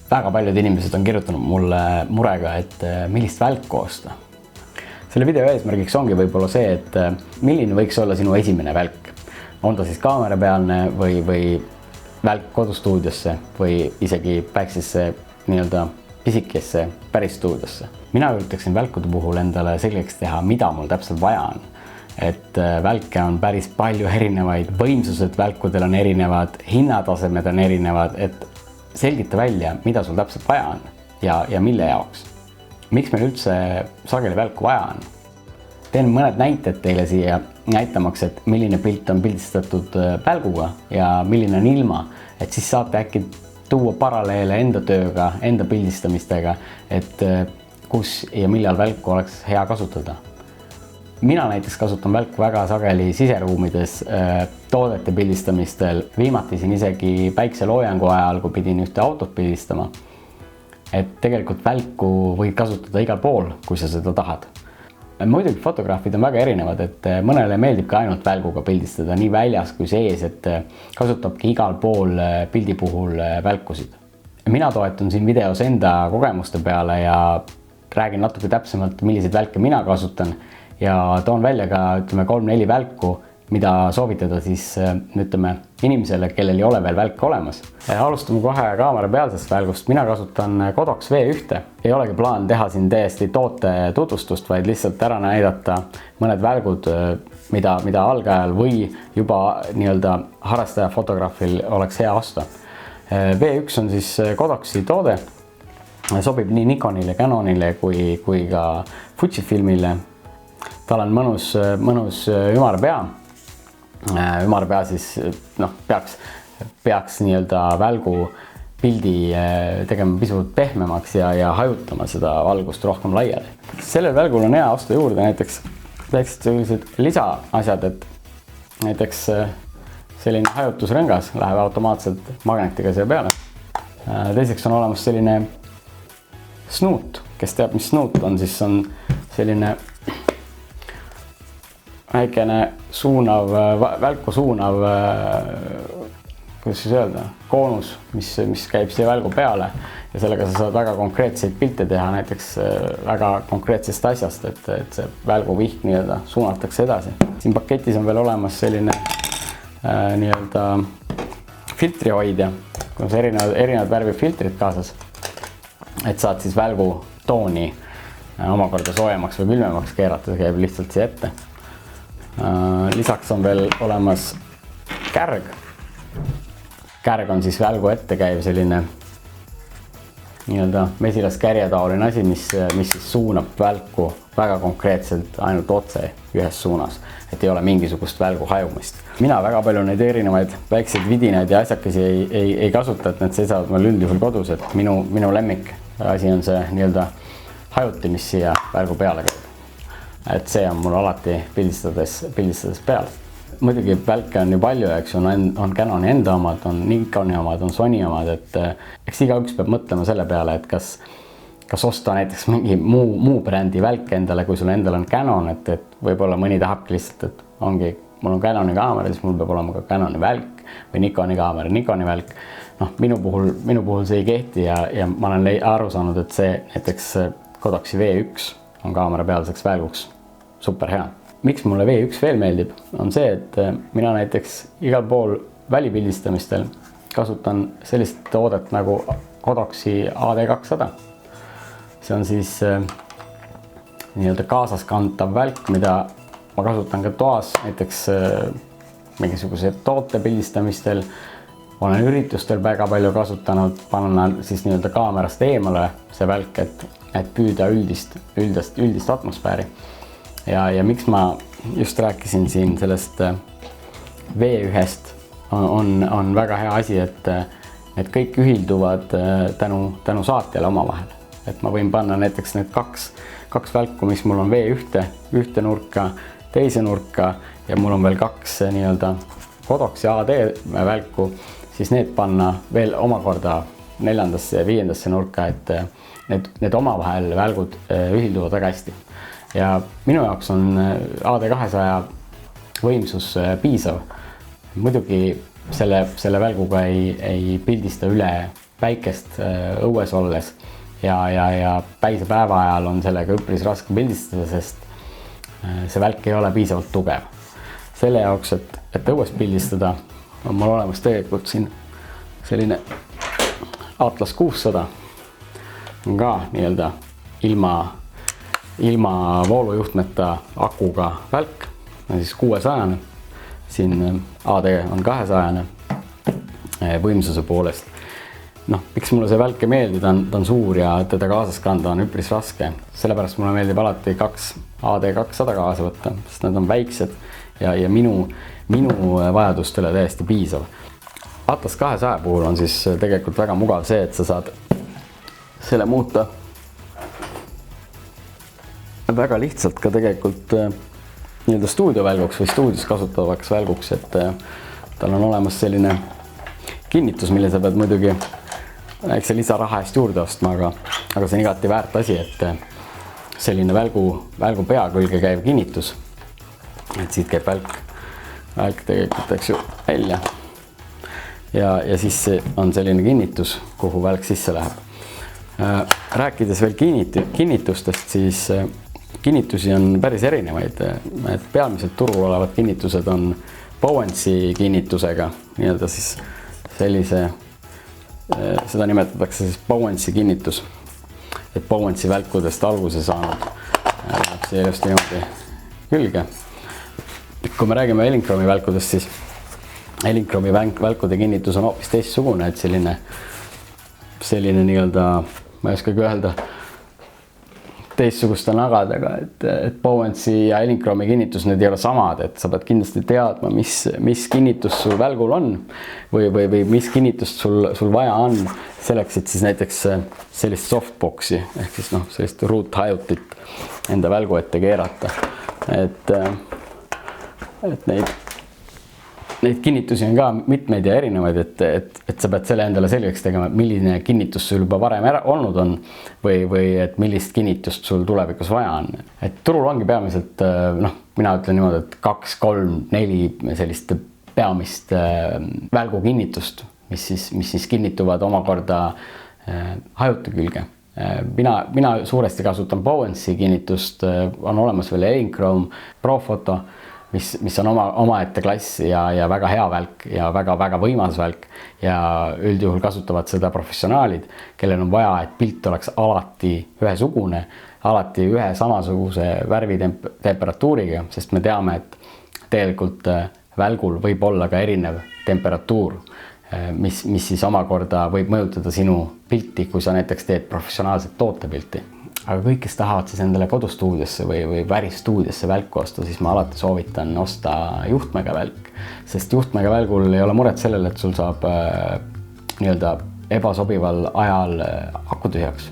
Väga paljud inimesed on kirjutanud mulle murega, et millist välku osta. Selle video eesmärgiks ongi võib-olla see, et milline võiks olla sinu esimene välk. On ta siis kaamerapealne või välk kodustuudiosse või isegi väiksesse nii-öelda pisikesse päris stuudiosse. Mina üritaksin välkude puhul endale selgeks teha, mida mul täpselt vaja on. Et välke on päris palju erinevaid, võimsused välkudel on erinevad, hinnatasemed on erinevad, et selgita välja, mida sul täpselt vaja on ja mille jaoks. Miks meil üldse sageli välku vaja on? Teen mõned näited teile siia näitamaks, et milline pilt on pildistatud välguga ja milline on ilma, et siis saate äkki tuua paralleele enda tööga, enda pildistamistega, et kus ja millal välku oleks hea kasutada. Mina näiteks kasutan välku väga sageli siseruumides toodete pildistamistel, viimati siin isegi päikseloojangu ajal, kui pidin ühte autot pildistama. Et tegelikult välku võid kasutada igal pool, kui sa seda tahad. Muidugi fotograafid on väga erinevad, et mõnele meeldib ka ainult välguga pildistada nii väljas kui sees, et kasutabki igal pool pildi puhul välkusid. Mina toetun siin videos enda kogemuste peale ja räägin natuke täpsemalt, milliseid välke mina kasutan ja toon välja ka 3-4 välku, mida soovitada siis inimesele, kellel ei ole veel välk olemas. Alustame kohe kaamera pealsest välgust. Mina kasutan Godox V1. Ei olegi plaan teha siin täiesti toote tutvustust, vaid lihtsalt ära näidata mõned välgud, mida algajal või juba nii-öelda harrastaja fotograafil oleks hea osta. V1 on siis Godoxi toode. Sobib nii Nikonile, Canonile kui ka Fujifilmile. Tal on mõnus ümarpea. Ümarpea siis peaks nii-öelda välgu pildi tegema pisut pehmemaks ja hajutama seda valgust rohkem laiali. Sellel välgul on hea osta juurde näiteks sellised lisaasjad, et näiteks selline hajutusrõngas läheb automaatselt magnetiga siia peale. Teiseks on olemas selline snuut, kes teab, mis snuut on, siis on selline väikene välku suunav, kuidas siis öelda, koonus, mis käib siia välgu peale ja sellega sa saad väga konkreetseid pilte teha, näiteks väga konkreetsest asjast, et see välgu vihk nii-öelda suunatakse edasi. Siin paketis on veel olemas selline nii-öelda filtrihoidja, kus erinevad värvifiltrid kaasas, et saad siis välgu tooni omakorda soojemaks või külmemaks keerata, see käib lihtsalt siia ette. Lisaks on veel olemas kärg. Kärg on siis välgu ette käiv selline nii-öelda mesilaskärjetaoline asi, mis siis suunab välku väga konkreetselt ainult otse ühes suunas, et ei ole mingisugust välgu hajumist. Mina väga palju neid erinevaid väikseid vidinaid ja asjakesi ei kasuta, et need seisavad mul üldjuhul kodus, et minu lemmik asi on see nii-öelda hajuti, mis siia välgu peale käib. Et see on mul alati pildistades peal. Muidugi välke on ju palju, eks on Canoni enda omad, on Nikoni omad, on Sony omad, et eks igaüks peab mõtlema selle peale, et kas osta näiteks mingi muu brändi välk endale, kui sul endal on Canon, et võib-olla mõni tahabki lihtsalt, et mul on Canoni kaamera, siis mul peab olema ka Canoni välk või Nikoni kaamera, Nikoni välk. Minu puhul see ei kehti ja ma olen aru saanud, et see näiteks Godoxi V1 on kaamera pealseks välguks super hea. Miks mulle V1 veel meeldib, on see, et mina näiteks igal pool välipildistamistel kasutan sellist toodet nagu Godoxi AD200. See on siis nii-öelda kaasas kantav välk, mida ma kasutan ka toas näiteks mingisuguse toote pildistamistel. Olen üritustel väga palju kasutanud, panen siis nii-öelda kaamerast eemale see välk, et püüda üldist atmosfääri. Ja miks ma just rääkisin siin sellest V1-st on väga hea asi, et kõik ühilduvad tänu saatjale omavahel. Et ma võin panna näiteks need kaks välku, mis mul on V1 ühte nurka, teise nurka ja mul on veel kaks nii-öelda Godoxi AD välku, siis need panna veel omakorda 4. ja 5. nurka, et need omavahel välgud ühilduvad väga hästi. Ja minu jaoks on AD200 võimsus piisav. Muidugi selle välguga ei pildista üle päikest õues olles ja päise päeva ajal on sellega üpris raske pildistada, sest see välk ei ole piisavalt tugev. Selle jaoks, et õues pildistada, on mul olemas tegelikult siin selline Atlas 600, on ka nii-öelda ilma voolujuhtmeta akuga välk, on siis 600, siin AD on 200 võimsuse poolest. Miks mulle see välk ei meeldi, ta on suur ja teda kaasas kanda on üpris raske. Sellepärast mulle meeldib alati 2 AD 200 kaasa võtta, sest nad on väiksed ja minu vajadustele täiesti piisav. Atlas 200 puhul on siis tegelikult väga mugav see, et sa saad selle muuta väga lihtsalt ka tegelikult nii-öelda stuudiovälguks või stuudios kasutavaks välguks, et tal on olemas selline kinnitus, mille sa pead muidugi väikse lisaraha eest juurde ostma, aga see on igati väärt asi, et selline välgu pea külge käiv kinnitus, et siit käib välk tegelikult, eks ju, välja ja siis on selline kinnitus, kuhu välk sisse läheb. Rääkides veel kinnitustest, siis kinnitusi on päris erinevaid, et peamiselt turul olevad kinnitused on Bowensi kinnitusega, nii-öelda siis sellise, seda nimetatakse siis Bowensi kinnitus, et Bowensi välkudest alguse saanud, see ilusti niimoodi külge. Kui me räägime Elinchromi välkudest, siis Elinchromi välkude kinnitus on hoopis teistsugune, et selline nii-öelda, ma ei oskagi öelda, teistsuguste nagadega, et Bowensi ja Elinchromi kinnitus, need ei ole samad, et sa pead kindlasti teadma, mis kinnitus sul välgul on või mis kinnitust sul vaja on selleks, et siis näiteks sellist softboxi ehk siis sellist ruuthajutit enda välgu ette keerata. Et neid kinnitusi on ka mitmeid ja erinevaid, et sa pead selle endale selgeks tegema, milline kinnitus sul juba varem olnud on või et millist kinnitust sul tulevikus vaja on. Et turul ongi peamiselt, mina ütlen niimoodi, et 2, 3, 4 sellist peamist välgu kinnitust, mis siis kinnituvad omakorda hajuti külge. Mina suuresti kasutan Bowensi kinnitust, on olemas veel Elinchrom Profoto, mis on omaette klass ja väga hea välk ja väga võimas välk ja üldjuhul kasutavad seda professionaalid, kellel on vaja, et pilt oleks alati ühesugune, alati ühe samasuguse värvitemperatuuriga, sest me teame, et tegelikult välgul võib olla ka erinev temperatuur, mis siis omakorda võib mõjutada sinu pilti, kui sa näiteks teed professionaalset tootepilti. Aga kõik, kes tahavad siis endale kodustuudiosse või väristuudiosse välku osta, siis ma alati soovitan osta juhtmega välk, sest juhtmega välgul ei ole muret sellele, et sul saab nii-öelda ebasobival ajal aku tühjaks.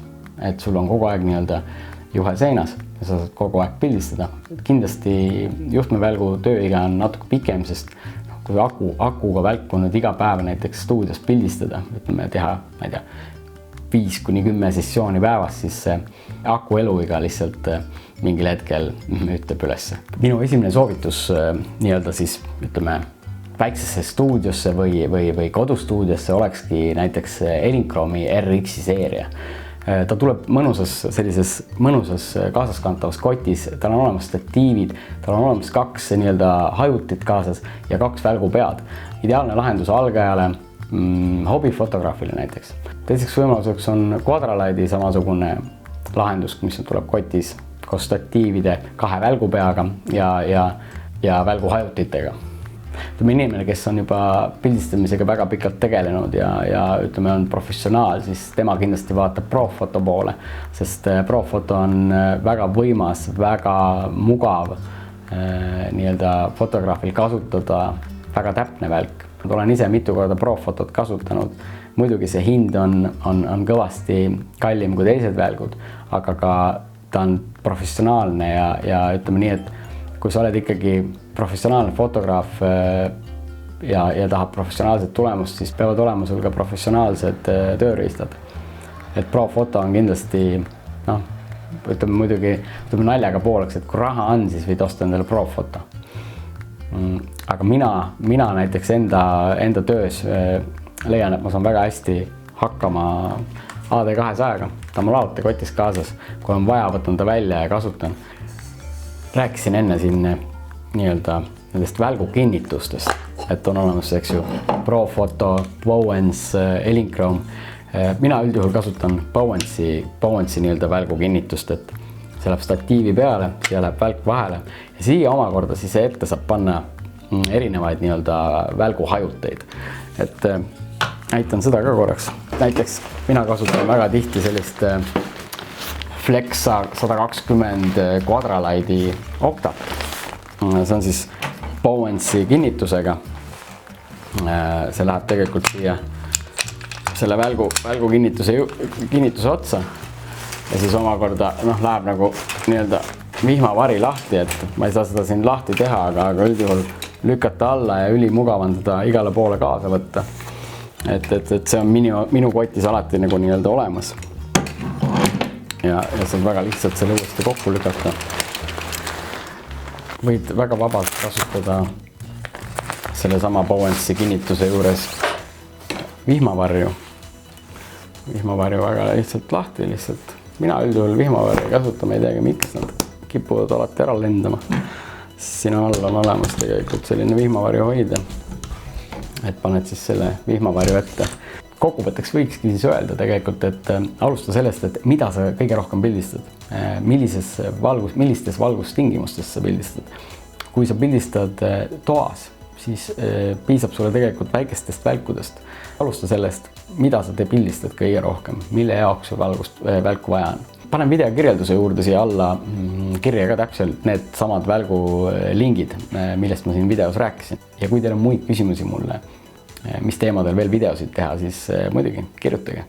Et sul on kogu aeg nii-öelda juhe seinas ja sa saad kogu aeg pildistada. Kindlasti juhtmevälgu tööiga on natuke pikem, sest kui akuga välku nüüd iga päev näiteks stuudios pildistada, ütleme teha, ma ei tea, 5-10 sessiooni päevas, siis aku eluiga lihtsalt mingil hetkel ütleb ülesse. Minu esimene soovitus nii-öelda siis ütleme väiksesse stuudiosse või kodustuudiosse olekski näiteks Elinchromi RX seeria. Ta tuleb sellises mõnusas kaasaskantavas kotis, tal on olemas statiivid, tal on olemas 2 nii-öelda hajutit kaasas ja 2 välgupead. Ideaalne lahendus algajale, hobifotograafile näiteks. Teiseks võimaluseks on Quadralite'i samasugune lahendus, mis tuleb kotis koos statiivide 2 välgupeaga ja välguhajutitega. Ütleme inimene, kes on juba pildistamisega väga pikalt tegelenud ja ütleme on professionaal, siis tema kindlasti vaatab Profoto poole, sest Profoto on väga võimas, väga mugav nii-öelda fotograafil kasutada, väga täpne välk. Olen ise mitu korda Profotot kasutanud. Muidugi see hind on kõvasti kallim kui teised välgud, aga ka ta on professionaalne ja ütleme nii, et kui sa oled ikkagi professionaalne fotograaf ja tahab professionaalset tulemust, siis peavad olema sul ka professionaalsed tööriistad. Et Profoto on kindlasti, ütleme muidugi naljaga pooleks, et kui raha on, siis võid osta endale Profoto. Aga mina näiteks enda töös leian, et ma saan väga hästi hakkama AD200-ga. Ta on mul alati kotis kaasas, kui on vaja, võtan ta välja ja kasutan. Rääkisin enne siin nii-öelda nendest välgukinnitustest, et on olemas, eks ju, Profoto, Bowens, Elinchrom. Mina üldjuhul kasutan Bowensi nii-öelda välgukinnitust, et see läheb statiivi peale, siia läheb välk vahele ja siia omakorda siis ette saab panna erinevaid nii-öelda välguhajuteid. Et näitan seda ka korraks. Näiteks mina kasutan väga tihti sellist Flexa 120 Quadralite'i Octat. See on siis Bowensi kinnitusega. See läheb tegelikult siia selle välgu kinnituse otsa ja siis omakorda läheb nagu nii-öelda vihmavari lahti, et ma ei saa seda siin lahti teha, aga üldjuhul lükata alla ja ülimugav on teda igale poole kaasa võtta. Et see on minu kotis alati nagu nii-öelda olemas. Ja saab väga lihtsalt selle uuesti kokku lükata. Võid väga vabalt kasutada selle sama Bowensi kinnituse juures vihmavarju. Vihmavarju väga lihtsalt lahti lihtsalt. Mina üldjuhul vihmavarju kasuta, ma ei teagi, miks nad kipuvad alati ära lendama. Siin all on olemas tegelikult selline vihmavarju hoida, et paned siis selle vihmavarju ette. Kokkuvõtteks võikski siis öelda tegelikult, et alusta sellest, et mida sa kõige rohkem pildistad, millistes valgustingimustes sa pildistad. Kui sa pildistad toas, siis piisab sulle tegelikult väikestest välkudest. Alusta sellest, mida sa pildistad kõige rohkem, mille jaoks välku vaja on. Panen video kirjelduse juurde siia alla kirja ka täpselt need samad välgulingid, millest ma siin videos rääkisin. Ja kui teil on muid küsimusi mulle, mis teemadel veel videosid teha, siis muidugi kirjutage.